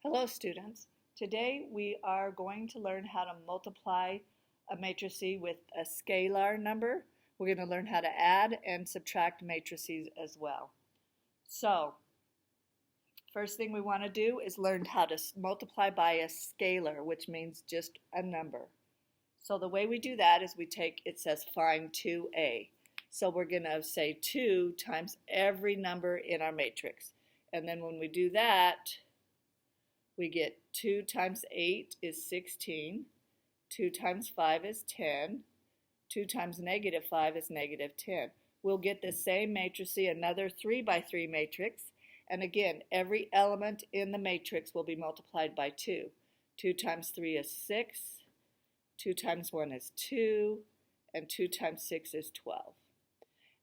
Hello students. Today we are going to learn how to multiply a matrix with a scalar number. We're going to learn how to add and subtract matrices as well. So, first thing we want to do is learn how to multiply by a scalar, which means just a number. So the way we do that is it says find 2a. So we're going to say 2 times every number in our matrix. And then when we do that, we get 2 times 8 is 16, 2 times 5 is 10, 2 times negative 5 is negative 10. We'll get the same matrix, another 3 by 3 matrix, and again, every element in the matrix will be multiplied by 2. 2 times 3 is 6, 2 times 1 is 2, and 2 times 6 is 12.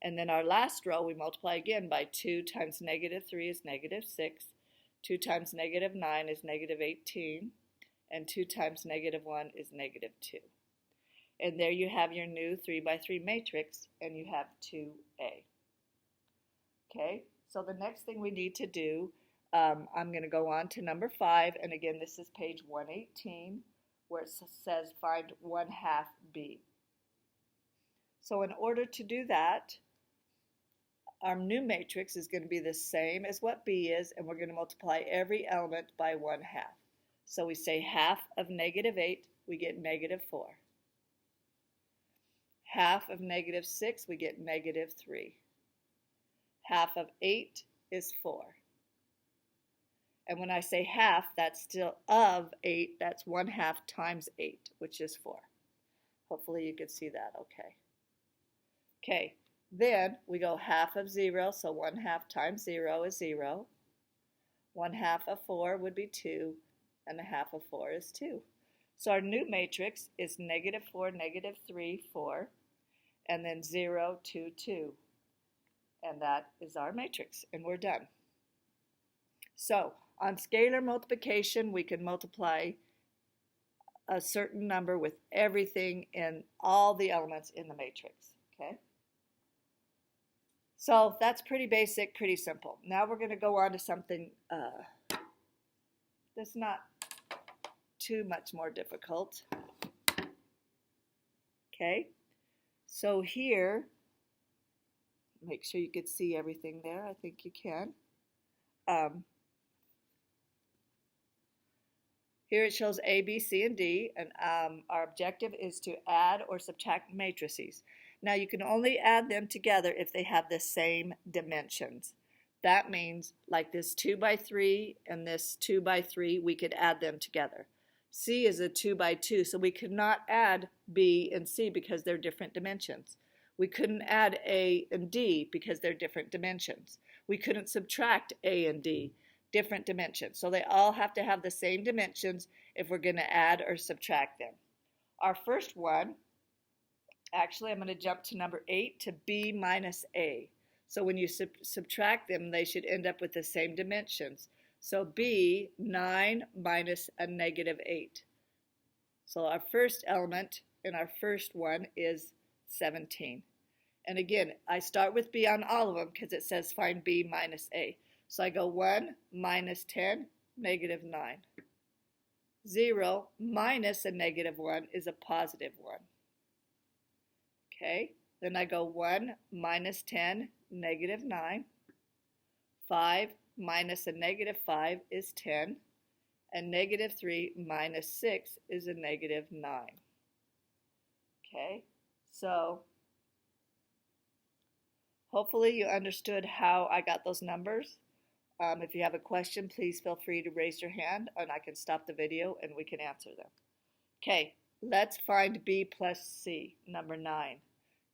And then our last row, we multiply again by 2 times negative 3 is negative 6, 2 times negative 9 is negative 18, and 2 times negative 1 is negative 2. And there you have your new 3 by 3 matrix, and you have 2a. Okay, so the next thing we need to do, I'm going to go on to number 5, and again this is page 118, where it says find 1/2 b. So in order to do that, our new matrix is going to be the same as what b is, and we're going to multiply every element by 1/2. So we say half of negative 8, we get negative 4. Half of negative 6, we get negative 3. Half of 8 is 4. And when I say half, that's still of 8, that's 1/2 times 8, which is 4. Hopefully you can see that okay. Okay. Then we go half of 0, so 1/2 times 0 is 0. 1/2 of 4 would be 2, and 1/2 of 4 is 2. So our new matrix is negative 4, negative 3, 4, and then 0, 2, 2. And that is our matrix, and we're done. So on scalar multiplication, we can multiply a certain number with everything in all the elements in the matrix, okay? So that's pretty basic, pretty simple. Now we're going to go on to something that's not too much more difficult. Okay, so here, make sure you can see everything there. I think you can. Here it shows A, B, C, and D, and our objective is to add or subtract matrices. Now you can only add them together if they have the same dimensions. That means like this 2 by 3 and this 2 by 3, we could add them together. C is a 2 by 2, so we could not add B and C because they're different dimensions. We couldn't add A and D because they're different dimensions. We couldn't subtract A and D, different dimensions. So they all have to have the same dimensions if we're going to add or subtract them. Our first one, actually, I'm going to jump to number 8, to b minus a. So when you subtract them, they should end up with the same dimensions. So b, 9 minus a negative 8. So our first element in our first one is 17. And again, I start with b on all of them because it says find b minus a. So I go 1 minus 10, negative 9. 0 minus a negative 1 is a positive 1. Okay, then I go 1 minus 10, negative 9. 5 minus a negative 5 is 10. And negative 3 minus 6 is a negative 9. Okay, so hopefully you understood how I got those numbers. If you have a question, please feel free to raise your hand and I can stop the video and we can answer them. Okay, let's find b plus c, number 9.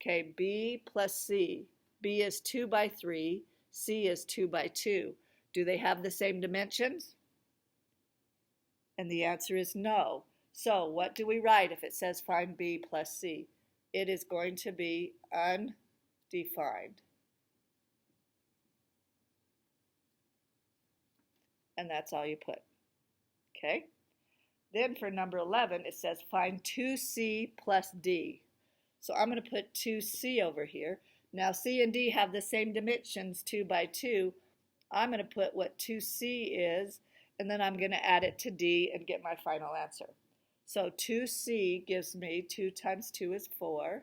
Okay, b plus c. b is 2 by 3, c is 2 by 2. Do they have the same dimensions? And the answer is no. So what do we write if it says find b plus c? It is going to be undefined. And that's all you put. Okay? Then for number 11, it says find 2c plus d. So I'm going to put 2c over here. Now c and d have the same dimensions, 2 by 2. I'm going to put what 2c is, and then I'm going to add it to D and get my final answer. So 2C gives me 2 times 2 is 4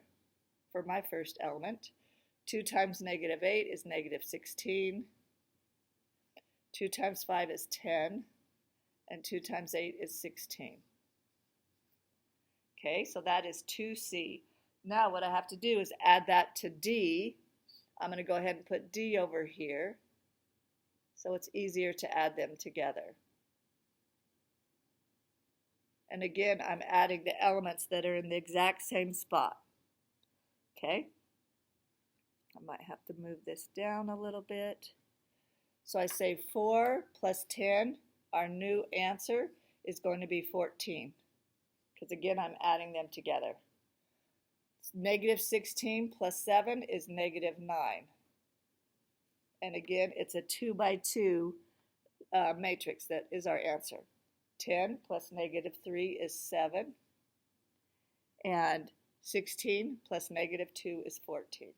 for my first element. 2 times negative 8 is negative 16. 2 times 5 is 10. And 2 times 8 is 16. Okay, so that is 2C. Now what I have to do is add that to D. I'm going to go ahead and put D over here so it's easier to add them together. And again, I'm adding the elements that are in the exact same spot. Okay, I might have to move this down a little bit. So I say 4 plus 10, our new answer is going to be 14. Because again, I'm adding them together. Negative 16 plus 7 is negative 9. And again, it's a 2 by 2 matrix that is our answer. 10 plus negative 3 is 7. And 16 plus negative 2 is 14.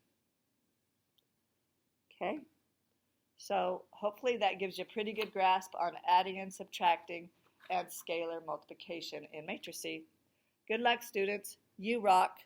Okay, so hopefully that gives you a pretty good grasp on adding and subtracting and scalar multiplication in matrices. Good luck, students. You rock.